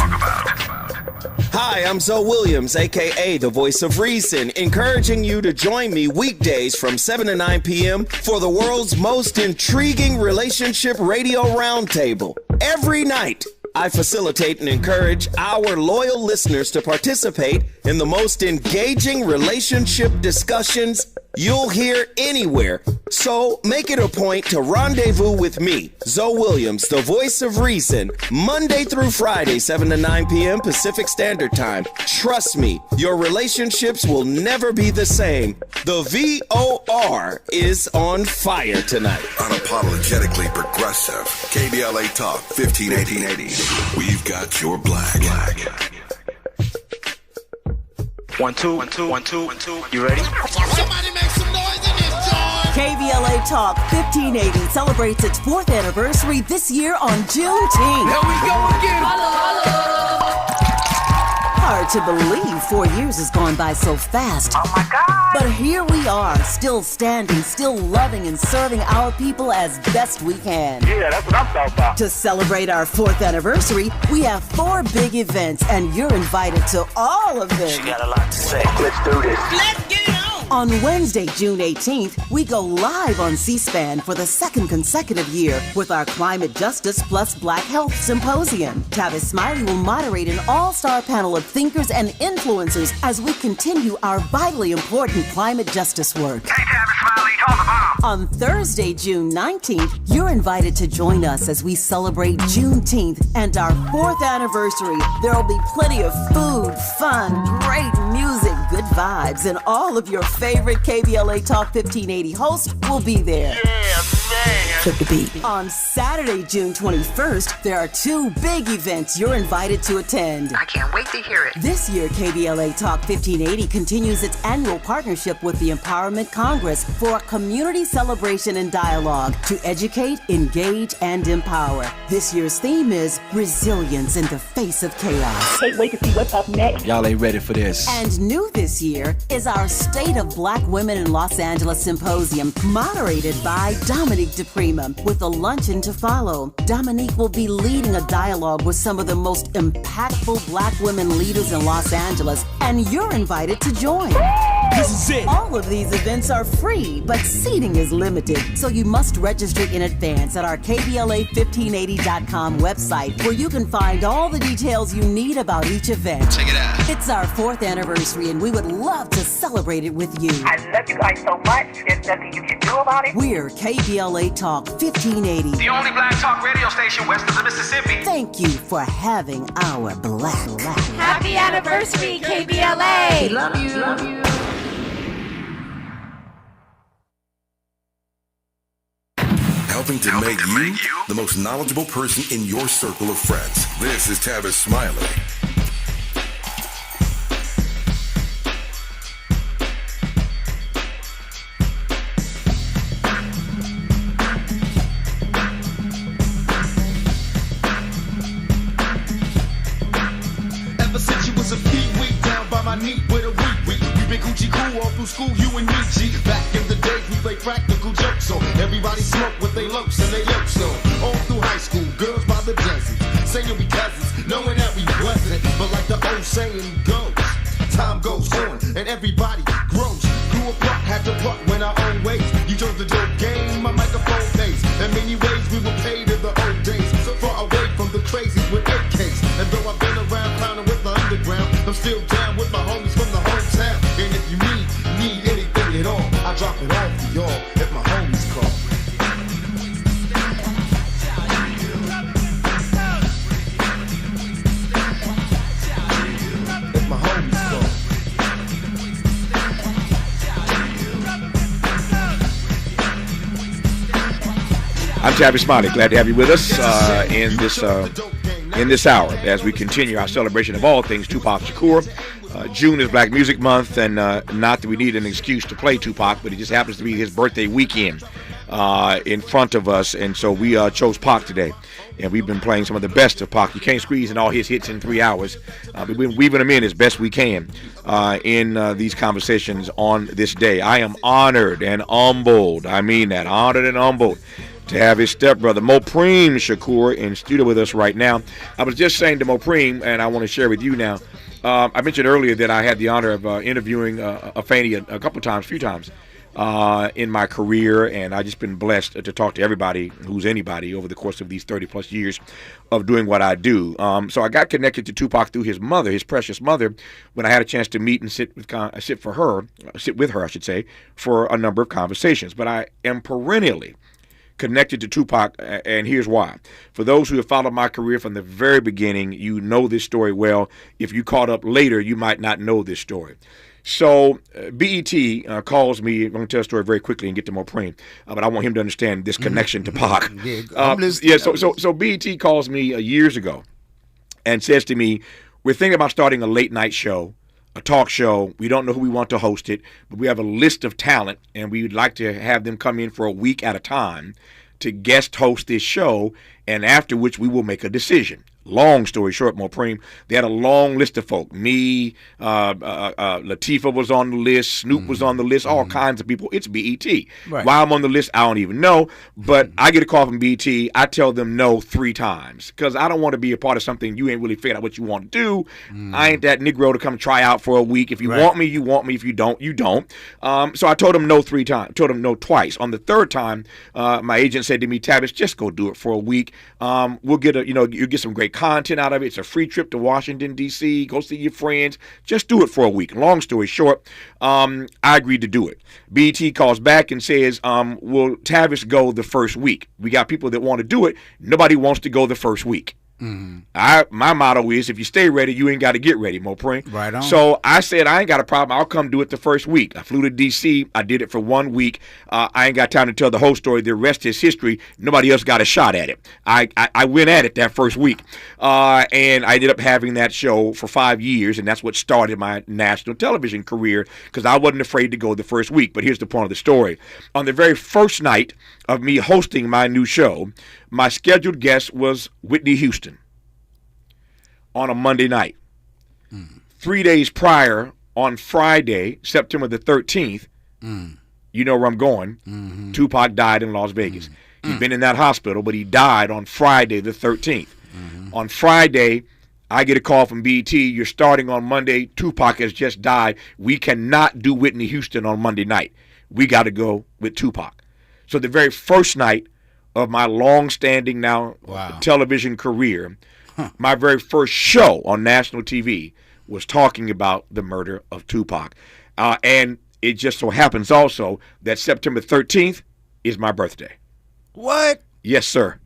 Hi, I'm Zoe Williams, a.k.a. The Voice of Reason, encouraging you to join me weekdays from 7 to 9 p.m. for the world's most intriguing relationship radio roundtable. Every night, I facilitate and encourage our loyal listeners to participate in the most engaging relationship discussions you'll hear anywhere. So make it a point to rendezvous with me, Zoe Williams, the Voice of Reason, Monday through Friday, 7 to 9 p.m. Pacific Standard Time. Trust me, your relationships will never be the same. The VOR is on fire tonight. Unapologetically progressive. KBLA Talk 1580. We've got your black. 1 2 1 2 1 2 1 2. You ready? Somebody make some noise in this joint. KBLA Talk 1580 celebrates its 4th anniversary this year on Juneteenth. Here we go again. Hard to believe 4 years has gone by so fast. Oh my God. But here we are, still standing, still loving and serving our people as best we can. Yeah, that's what I'm talking about. To celebrate our 4th anniversary, we have 4 big events, and you're invited to all of them. She got a lot to say. Let's do this. Let's get it on. On Wednesday, June 18th, we go live on C-SPAN for the 2nd consecutive year with our Climate Justice plus Black Health Symposium. Tavis Smiley will moderate an all-star panel of thinkers and influencers as we continue our vitally important climate justice work. Hey, Tavis Smiley, talk about. On Thursday, June 19th, you're invited to join us as we celebrate Juneteenth and our 4th anniversary. There will be plenty of food, fun, great music, good vibes, and all of your favorite KBLA Talk 1580 hosts will be there. Yeah, man. Flip the beat. On Saturday, June 21st, there are 2 big events you're invited to attend. I can't wait to hear it. This year, KBLA Talk 1580 continues its annual partnership with the Empowerment Congress for a community celebration and dialogue to educate, engage, and empower. This year's theme is resilience in the face of chaos. Can't wait to see what's up next. Y'all ain't ready for this. And new this year is our State of Black Women in Los Angeles Symposium, moderated by Dominique DePrima, with a luncheon to follow. Dominique will be leading a dialogue with some of the most impactful Black women leaders in Los Angeles, and you're invited to join. This is it. All of these events are free, but seating is limited, so you must register in advance at our KBLA1580.com website, where you can find all the details you need about each event. Check it out. It's our 4th anniversary, and we would love to celebrate it with you. I love you guys so much. There's nothing you can do about it. We're KBLA Talk 1580. The only black talk radio station west of the Mississippi. Thank you for having our black. Happy anniversary, KBLA! We love you. Love you. Helping to make you the most knowledgeable person in your circle of friends. This is Tavis Smiley. Ever since you was a pee-wee down by my knee with a wee-wee. We been Gucci cool all through school, you and me, G. Back in the days, we played practical jokes, so everybody smoked with they lokes and they yokes, so all through high school, girls by the dozens, saying we cousins, knowing that we wasn't. But like the old saying goes, time goes on and everybody grows. Grew apart, had to part, went our own ways. You chose the dope game, my microphone pays. In many ways, we were paid in the old days, so far away from the crazies with AKs. And though I've been around clowning with the underground, I'm still down with my homies from the hometown. And if you need anything at all, I drop it off for y'all if my homies call. If my homies call. I'm Tavis Smiley. Glad to have you with us in this hour as we continue our celebration of all things Tupac Shakur. June is Black Music Month, and not that we need an excuse to play Tupac, but it just happens to be his birthday weekend in front of us, and so we chose Pac today. And we've been playing some of the best of Pac. You can't squeeze in all his hits in 3 hours. We've been weaving them in as best we can in these conversations on this day. I am honored and humbled. I mean that, honored and humbled to have his stepbrother, Mopreme Shakur, in studio with us right now. I was just saying to Mopreme, and I want to share with you now, I mentioned earlier that I had the honor of interviewing Afeni a few times in my career, and I've just been blessed to talk to everybody who's anybody over the course of these 30-plus years of doing what I do. So I got connected to Tupac through his mother, his precious mother, when I had a chance to meet and sit with her, I should say, for a number of conversations. But I am perennially connected to Tupac, and here's why. For those who have followed my career from the very beginning, you know this story well. If you caught up later, you might not know this story. So BET calls me. I'm going to tell a story very quickly and get to Mopreme, but I want him to understand this connection to Pac. So BET calls me years ago and says to me, we're thinking about starting a late night show, a talk show. We don't know who we want to host it, but we have a list of talent, and we would like to have them come in for a week at a time to guest host this show, and after which we will make a decision. Long story short, Mopreme, they had a long list of folk. Me, Latifah was on the list, Snoop was on the list, all kinds of people. It's BET. Right. Why I'm on the list, I don't even know. But I get a call from BET. I tell them no 3 times because I don't want to be a part of something you ain't really figured out what you want to do. I ain't that Negro to come try out for a week. If you want me, you want me. If you don't, you don't. So I told them no 3 times. Told them no twice. On the 3rd time, my agent said to me, Tavis, just go do it for a week. We'll get you get some great content out of it. It's a free trip to Washington, D.C. Go see your friends. Just do it for a week. Long story short, I agreed to do it. BET calls back and says, will Tavis go the first week? We got people that want to do it. Nobody wants to go the first week. My motto is, if you stay ready, you ain't got to get ready, Mopreme. Right on. So I said, I ain't got a problem. I'll come do it the first week. I flew to D.C. I did it for 1 week. I ain't got time to tell the whole story. The rest is history. Nobody else got a shot at it. I went at it that first week. And I ended up having that show for 5 years, and that's what started my national television career because I wasn't afraid to go the first week. But here's the point of the story. On the very first night of me hosting my new show, my scheduled guest was Whitney Houston on a Monday night. 3 days prior, on Friday, September the 13th, you know where I'm going, Tupac died in Las Vegas. He'd been in that hospital, but he died on Friday the 13th. On Friday, I get a call from BET. You're starting on Monday. Tupac has just died. We cannot do Whitney Houston on Monday night. We got to go with Tupac. So the very first night of my long-standing now television career, my very first show on national TV was talking about the murder of Tupac. And it just so happens also that September 13th is my birthday. What? Yes, sir.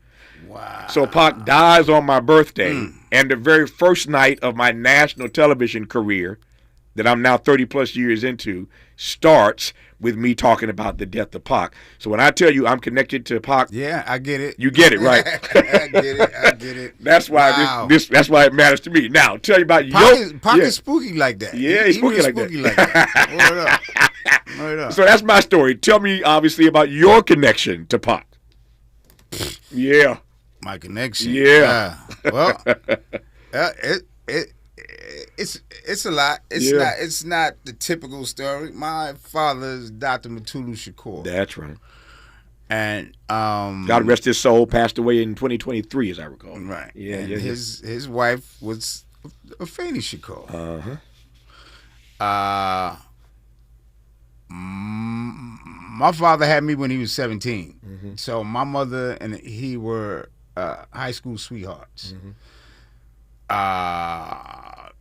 Wow. So Pac dies on my birthday, and the very first night of my national television career that I'm now 30 plus years into starts with me talking about the death of Pac. So when I tell you I'm connected to Pac, yeah, I get it. You get it, right? I get it. That's why that's why it matters to me. Now, tell you about Pac is spooky like that. Yeah, he's spooky like that. Word up. So that's my story. Tell me, obviously, about your connection to Pac. Yeah. My connection. Yeah. Well, it's a lot. It's not the typical story. My father is Dr. Mutulu Shakur. That's right. And God rest his soul, passed away in 2023, as I recall. Right. Yeah. And his wife was Afeni Shakur. My father had me when he was 17. Mm-hmm. So my mother and he were high school sweethearts. Mutulu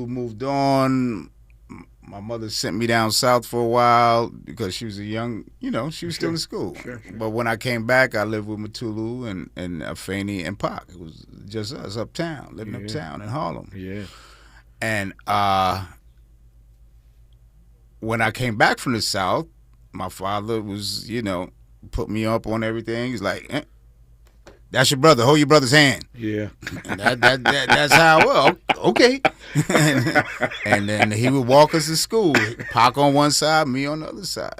moved on. My mother sent me down south for a while because she was a young, she was still in school. Sure. But when I came back, I lived with Mutulu and Afeni and Pac. It was just us uptown, living uptown in Harlem. Yeah. And when I came back from the South, my father was, put me up on everything. He's like, that's your brother. Hold your brother's hand. Yeah. And that's how, well, okay. and then he would walk us to school. Pac on one side, me on the other side,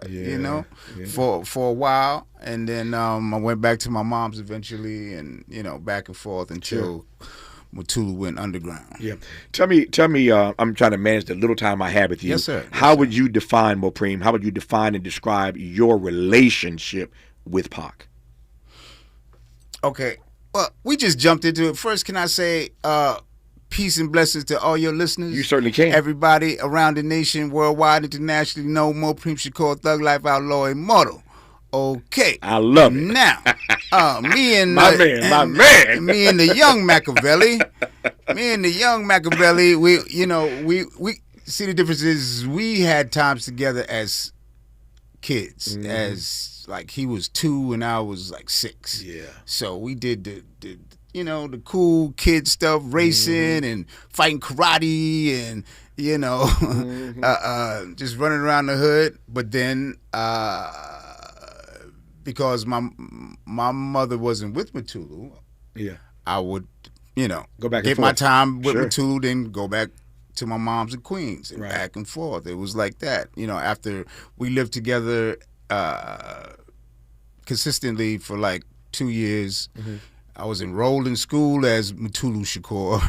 for a while. And then I went back to my mom's eventually and, back and forth until Mutulu went underground. Yeah. Tell me, I'm trying to manage the little time I have with you. Yes, sir. How would you define, Mopreme, how would you define and describe your relationship with Pac? Okay. Well, we just jumped into it. First, can I say peace and blessings to all your listeners? You certainly can. Everybody around the nation, worldwide, internationally, know Mopreme Shakur, Thug Life Outlaw, Immortal. Okay. I love it. Now, me and my man. Me and the young Machiavelli. We see the difference is we had times together as kids, as like he was 2 and I was like 6. Yeah. So we did the cool kid stuff, racing and fighting karate and just running around the hood. But then because my mother wasn't with Mutulu, I would go back and get forth. my time with Mutulu, then go back to my mom's in Queens and back and forth. It was like that. After we lived together consistently for like 2 years. I was enrolled in school as Mutulu Shakur.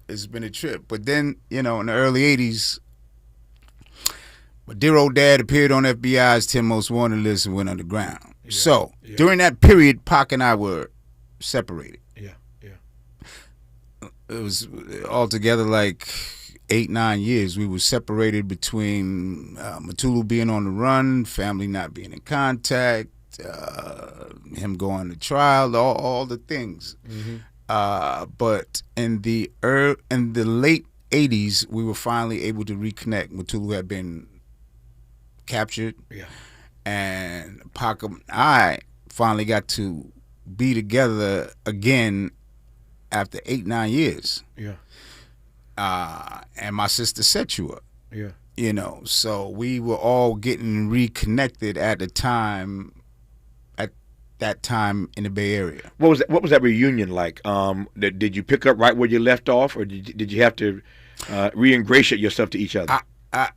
It's been a trip. But then, in the early 80s, my dear old dad appeared on FBI's 10 Most Wanted list and went underground. So during that period, Pac and I were separated. It was altogether like 8-9 years. We were separated between Mutulu being on the run, family not being in contact, him going to trial, all the things. But in the late 80s, we were finally able to reconnect. Mutulu had been captured, and Pac and I finally got to be together again after 8-9 years. And my sister set you up. So we were all getting reconnected at that time in the Bay Area. What was that reunion like? Did you pick up right where you left off, or did you have to re-ingratiate yourself to each other? I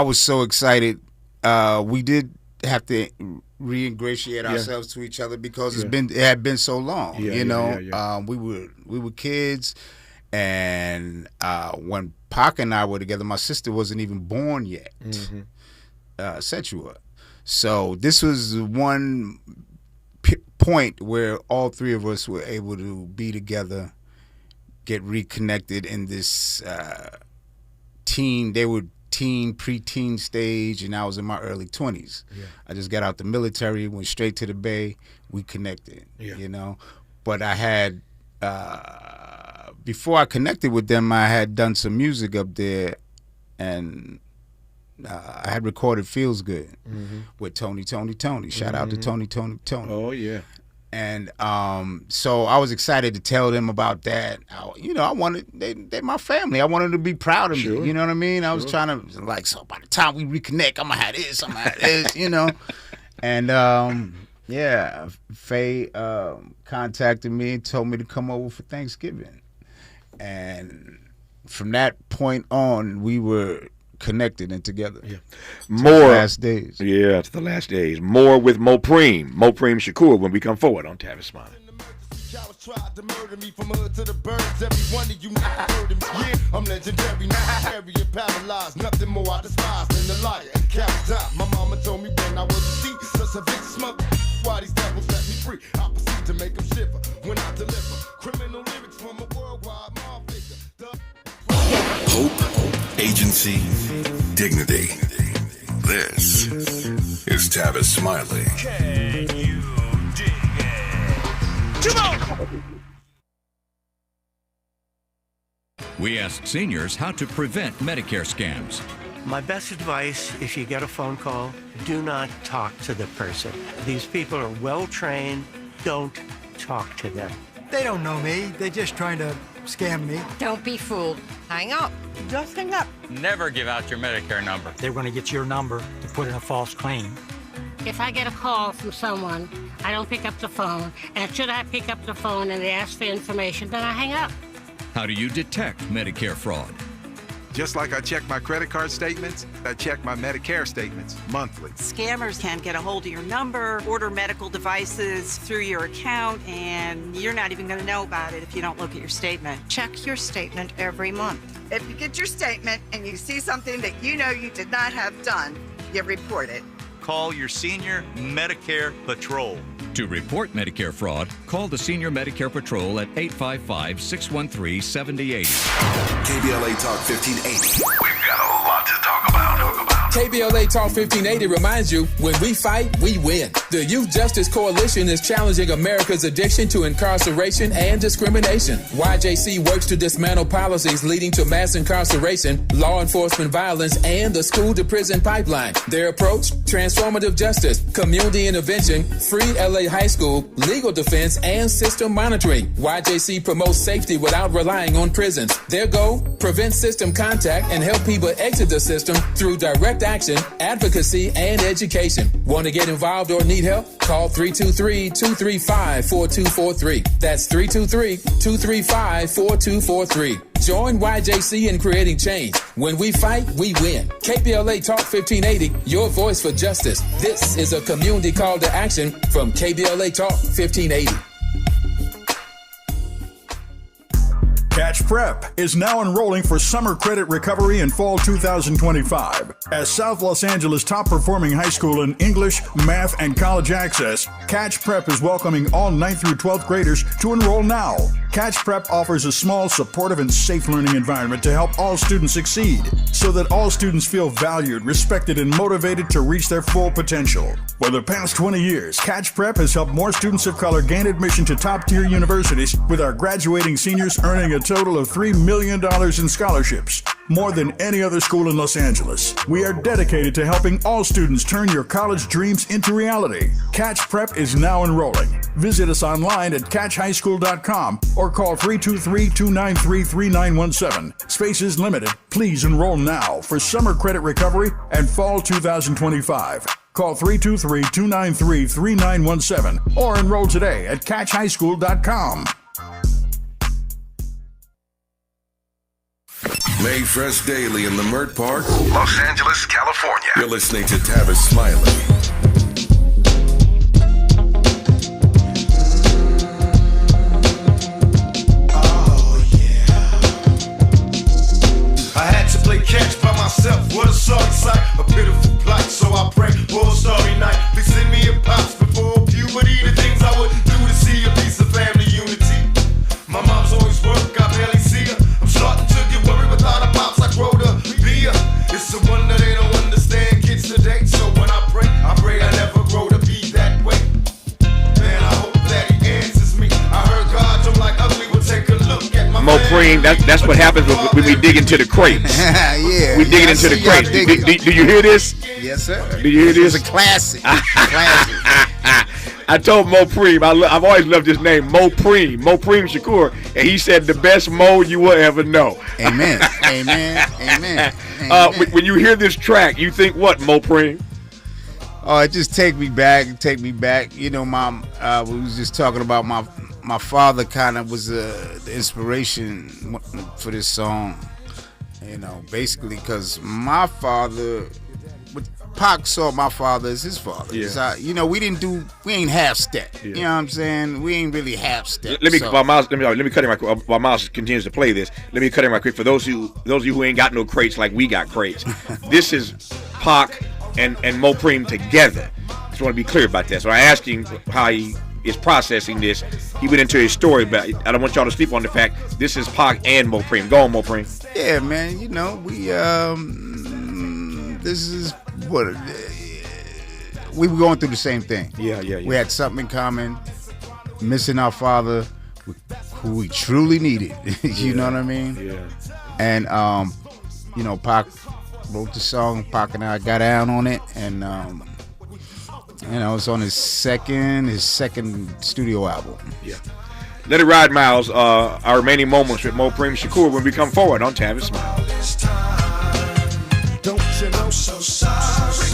was so excited. We did have to re-ingratiate ourselves to each other because it had been so long. We were kids, and when Pac and I were together, my sister wasn't even born yet. Setua. So this was one point where all three of us were able to be together get reconnected in this preteen stage, and I was in my early 20s. Yeah. I just got out the military, went straight to the Bay. We connected, you know. But I had, before I connected with them, I had done some music up there, and I had recorded Feels Good with Tony. Shout out to Tony. Oh, yeah. And so I was excited to tell them about that. I wanted, they my family. I wanted to be proud of me. You know what I mean? I was trying to, like, so by the time we reconnect, I'm going to have this, you know. And, yeah, Faye contacted me and told me to come over for Thanksgiving. And from that point on, we were connected and together. Yeah. More to the last days. Yeah, to the last days. More with Mopreme Shakur when we come forward on Tavis Smiley. Tried to murder me from hood to the birds. Every one of you never heard of me. Yeah, I'm legendary, not scary and paralyzed. Nothing more I despise than the liar and countdown. My mama told me when I was a seed, such a big smoke. Why these devils set me free? I proceed to make them shiver when I deliver criminal lyrics from a worldwide mob figure. Hope, agency, dignity. This is Tavis Smiley. Can you dig it? Come on! We asked seniors how to prevent Medicare scams. My best advice, if you get a phone call, do not talk to the person. These people are well trained. Don't talk to them. They don't know me. They're just trying to scam me. Don't be fooled. Hang up. Just hang up. Never give out your Medicare number. They're going to get your number to put in a false claim. If I get a call from someone, I don't pick up the phone. And should I pick up the phone and they ask for information, then I hang up. How do you detect Medicare fraud? Just like I check my credit card statements, I check my Medicare statements monthly. Scammers can get a hold of your number, order medical devices through your account, and you're not even going to know about it if you don't look at your statement. Check your statement every month. If you get your statement and you see something that you know you did not have done, you report it. Call your senior Medicare Patrol. To report Medicare fraud, call the Senior Medicare Patrol at 855-613-7080. KBLA Talk 1580. We've got a lot to talk about. KBLA Talk 1580 reminds you, when we fight, we win. The Youth Justice Coalition is challenging America's addiction to incarceration and discrimination. YJC works to dismantle policies leading to mass incarceration, law enforcement violence, and the school-to-prison pipeline. Their approach? Transformative justice, community intervention, free LA high school, legal defense, and system monitoring. YJC promotes safety without relying on prisons. Their goal? Prevent system contact and help people exit the system through direct action, advocacy, and education. Want to get involved or need help? Call 323-235-4243. That's 323-235-4243. Join YJC in creating change. When we fight, we win. KBLA Talk 1580, your voice for justice. This is a community call to action from KBLA Talk 1580. Catch Prep is now enrolling for summer credit recovery in fall 2025. As South Los Angeles' top-performing high school in English, math, and college access, Catch Prep is welcoming all 9th through 12th graders to enroll now. Catch Prep offers a small, supportive, and safe learning environment to help all students succeed, so that all students feel valued, respected, and motivated to reach their full potential. For the past 20 years, Catch Prep has helped more students of color gain admission to top-tier universities, with our graduating seniors earning a total of $3 million in scholarships, more than any other school in Los Angeles. We are dedicated to helping all students turn your college dreams into reality. Catch Prep is now enrolling. Visit us online at catchhighschool.com or call 323-293-3917. Spaces limited. Please enroll now for summer credit recovery and fall 2025. Call 323-293-3917 or enroll today at catchhighschool.com. Made fresh daily in the Mert Park, Los Angeles, California. You're listening to Tavis Smiley. I had to play catch by myself, what a sorry sight, a pitiful plight, so I pray for a starry night. They send me a pops before puberty, the things I would do to see a piece of family unity. My mom's always worked, I barely Mopreme, that's what happens when we dig into the crates. Yeah. We digging into the crates. Do you hear this? Yes, sir. Do you hear this? It's a classic. Classic. I told Mopreme, I've always loved his name, Mopreme Shakur, and he said the best Mo you will ever know. Amen. Amen. Amen. When you hear this track, you think what, Mopreme? Oh, it just take me back. You know, Mom, we was just talking about my father kind of was the inspiration for this song. You know, basically because my father, Pac saw my father as his father. Yeah. You know, we ain't half step. Yeah. You know what I'm saying? We ain't really half step. Let me cut him right quick. While Miles continues to play this, let me cut him right quick. For those of you who ain't got no crates like we got crates, this is Pac and Mopreme together. Just want to be clear about that. So I asked him how he is processing this. He went into his story, but I don't want y'all to sleep on the fact this is Pac and Mopreme. Go on, Mopreme. Yeah, man. You know, we this is what we were going through the same thing. Yeah. We had something in common, missing our father, who we truly needed. You know what I mean? Yeah. And you know, Pac wrote the song. Pac and I got down on it, and you know, it's on his second studio album. Yeah. Let it ride, Miles. Our remaining moments with Mopreme Shakur when we come forward on Tavis Smile. Don't you know so sorry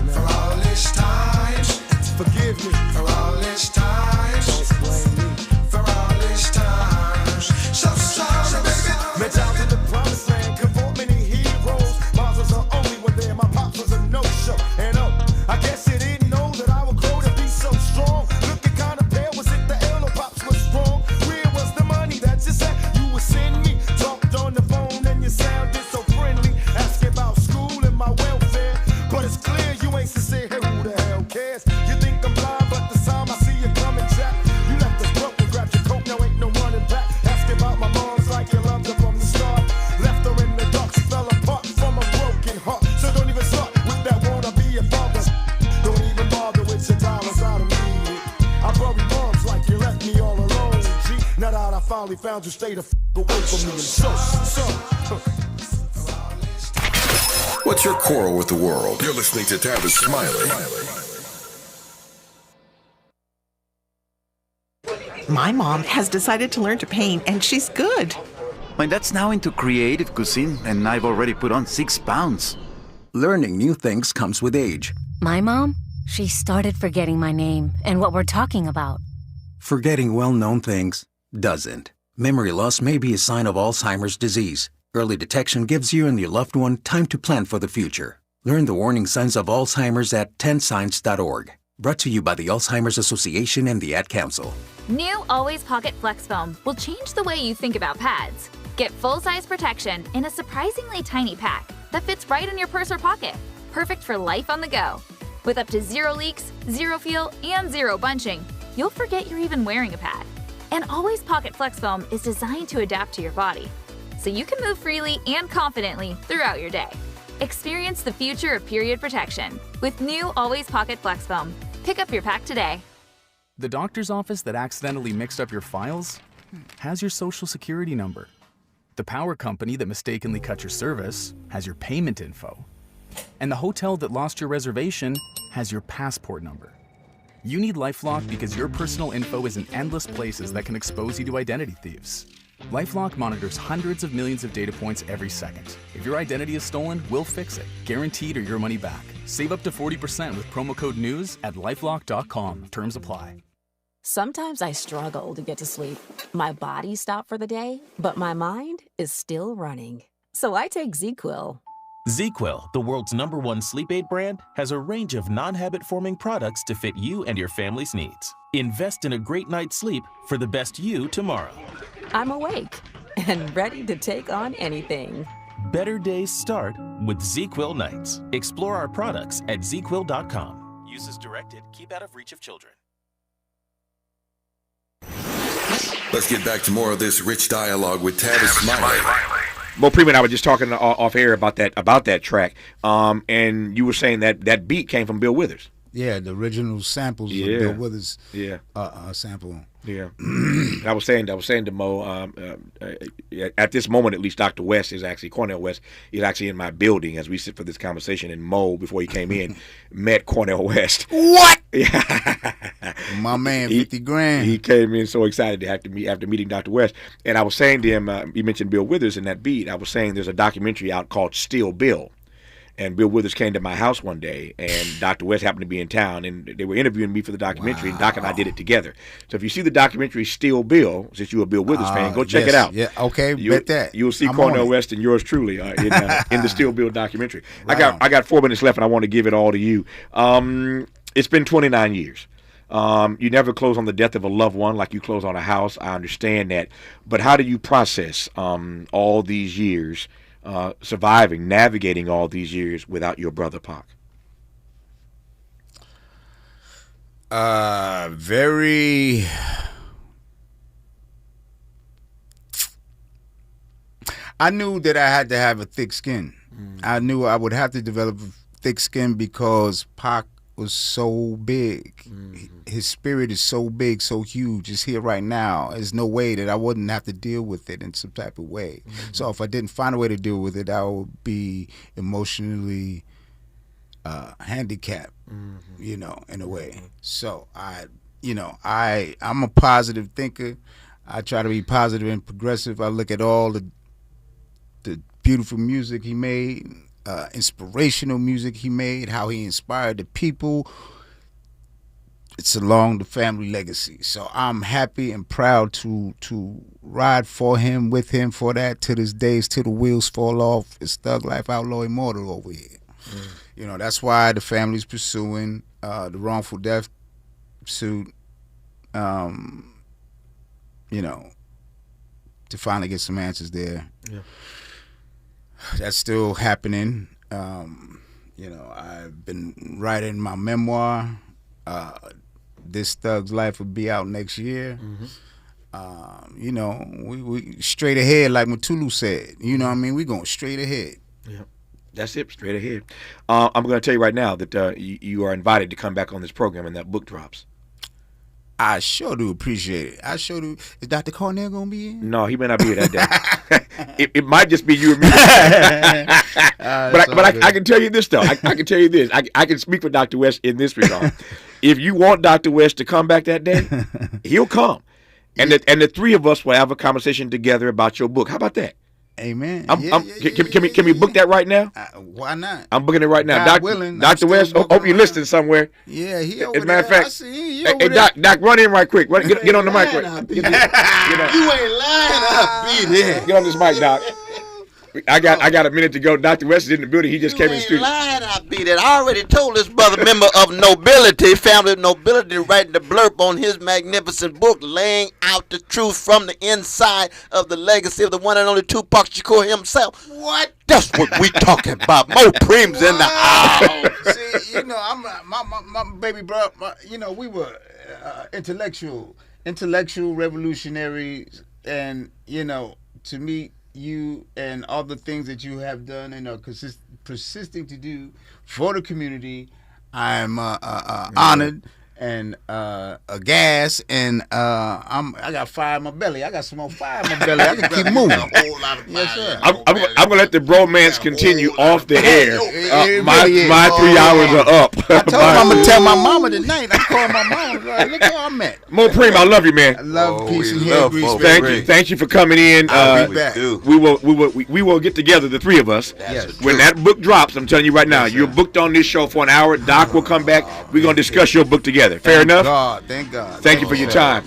for all this time? Forgive me for all this time. Don't blame me for all this time. So sorry, baby. Met out in the promised land, convert many heroes. Mars was the only one there. My pops was a no-show. And I guess you didn't know that I would grow to be so strong. Looking kind of pale, was it the L or pops was wrong? Where was the money that you said you would send me? Talked on the phone and you sounded so friendly. Asking about school and my welfare, but it's clear you ain't sincere. Hey, who the hell cares? You think I'm blind, but the time I see you coming, Jack. You left us broke and grabbed your coat, now ain't no running back. Asking about my mom's like you loved her from the start. Left her in the dark, she fell apart from a broken heart. So don't even start with that wanna be a father. Don't even bother with your dollars, I don't need it. I bury moms like you left me all alone, G. Now that I finally found you, stay the away from me and so. What's your quarrel with the world? You're listening to Tavis Smiley. My mom has decided to learn to paint, and she's good. My dad's now into creative cuisine, and I've already put on 6 pounds. Learning new things comes with age. My mom, she started forgetting my name and what we're talking about. Forgetting well-known things doesn't. Memory loss may be a sign of Alzheimer's disease. Early detection gives you and your loved one time to plan for the future. Learn the warning signs of Alzheimer's at 10signs.org. Brought to you by the Alzheimer's Association and the Ad Council. New Always Pocket Flex Foam will change the way you think about pads. Get full-size protection in a surprisingly tiny pack that fits right in your purse or pocket. Perfect for life on the go. With up to 0 leaks, 0 feel, and 0 bunching, you'll forget you're even wearing a pad. And Always Pocket Flex Foam is designed to adapt to your body, so you can move freely and confidently throughout your day. Experience the future of period protection with new Always Pocket Flex Foam. Pick up your pack today. The doctor's office that accidentally mixed up your files has your social security number. The power company that mistakenly cut your service has your payment info. And the hotel that lost your reservation has your passport number. You need LifeLock because your personal info is in endless places that can expose you to identity thieves. LifeLock monitors hundreds of millions of data points every second. If your identity is stolen, we'll fix it, guaranteed or your money back. Save up to 40% with promo code NEWS at LifeLock.com. Terms apply. Sometimes I struggle to get to sleep. My body stopped for the day, but my mind is still running. So I take ZQuil. ZQuil, the world's #1 sleep aid brand, has a range of non-habit-forming products to fit you and your family's needs. Invest in a great night's sleep for the best you tomorrow. I'm awake and ready to take on anything. Better days start with ZQuil nights. Explore our products at ZQuil.com. Use as directed. Keep out of reach of children. Let's get back to more of this rich dialogue with Tavis Smiley. Mopreme and I were just talking off air about that track, and you were saying that beat came from Bill Withers. Yeah, the original samples of Bill Withers sample. Yeah. I was saying to Mo, at this moment, at least, Dr. West is actually, Cornell West is actually in my building as we sit for this conversation. And Mo, before he came in, met Cornell West. What? Yeah. My man, 50 grand. He came in so excited after meeting Dr. West. And I was saying to him, he mentioned Bill Withers in that beat. I was saying there's a documentary out called Still Bill. And Bill Withers came to my house one day, and Dr. West happened to be in town, and they were interviewing me for the documentary, and Doc and I did it together. So if you see the documentary Still Bill, since you're a Bill Withers fan, go check it out. Yeah, okay, bet that. You'll see Cornell West and yours truly in the Still Bill documentary. Right. I got 4 minutes left, and I want to give it all to you. It's been 29 years. You never close on the death of a loved one like you close on a house. I understand that. But how do you process all these years, surviving, navigating all these years without your brother, Pac? Very. I knew that I had to have a thick skin. I knew I would have to develop a thick skin because Pac was so big. His spirit is so big, so huge. It's here right now. There's no way that I wouldn't have to deal with it in some type of way. So if I didn't find a way to deal with it, I would be emotionally handicapped, you know, in a way. So I'm a positive thinker. I try to be positive and progressive. I look at all the beautiful music he made, inspirational music he made, how he inspired the people. It's along the family legacy. So I'm happy and proud to ride for him, with him for that, to this day, till the wheels fall off. It's Thug Life Outlaw Immortal over here. You know, that's why the family's pursuing the wrongful death suit, you know, to finally get some answers there. Yeah. That's still happening. You know, I've been writing my memoir. This Thug's Life will be out next year. You know, we straight ahead, like Matulu said. You know what I mean? We going straight ahead. Yeah, that's it, straight ahead. I'm going to tell you right now that you are invited to come back on this program and that book drops. I sure do appreciate it. I sure do. Is Dr. Cornell going to be in? No, he may not be here that day. it might just be you and me. But I can tell you this, though. I can tell you this. I can speak for Dr. West in this regard. If you want Dr. West to come back that day, he'll come. And the three of us will have a conversation together about your book. How about that? Amen. Can we book that right now? Why not? I'm booking it right now. God willing, Dr. West, hope you're listening somewhere. Yeah, he over As a matter of fact, I see hey, Doc, run in right quick. Get on the mic. You ain't lying, I'll be there. Get on this mic, Doc. I got a minute to go. Dr. West is in the building. He just came in the studio. Lying, I'll be there. I already told this brother, member of nobility, family of nobility, writing the blurb on his magnificent book, laying out the truth from the inside of the legacy of the one and only Tupac Shakur himself. What? That's what we talking about. Mopreme's in the house. See, you know, I'm my baby bro. You know, we were intellectual revolutionaries, and you know, to meet you and all the things that you have done and are persisting to do for the community, I'm honored and aghast, and I got fire in my belly. I got some more fire in my belly. I can keep moving. A whole lot of yes, sir. I'm gonna let the bromance continue off the air. My 3 hours are up. I told him I'm gonna tell my mama tonight. I'm calling my mama. Like, look where I'm at. Mopreme, I love you, man. I love peace and hair grease. Thank you for coming in. I'll be back. We will get together, the three of us. Yes. When that book drops, I'm telling you right now, you're booked on this show for an hour. Doc will come back. We're gonna discuss your book together. Fair enough? Thank God. Thank you for your time.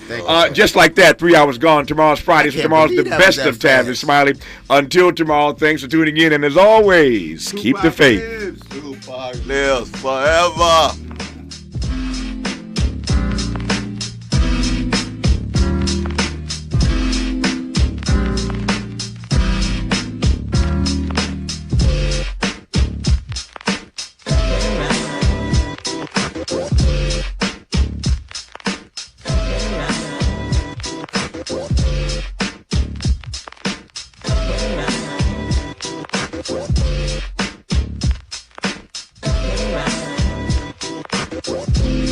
Just like that, 3 hours gone. Tomorrow's Friday, so tomorrow's the best of Tavis, Smiley. Until tomorrow, thanks for tuning in, and as always, keep the faith. Tupac lives forever.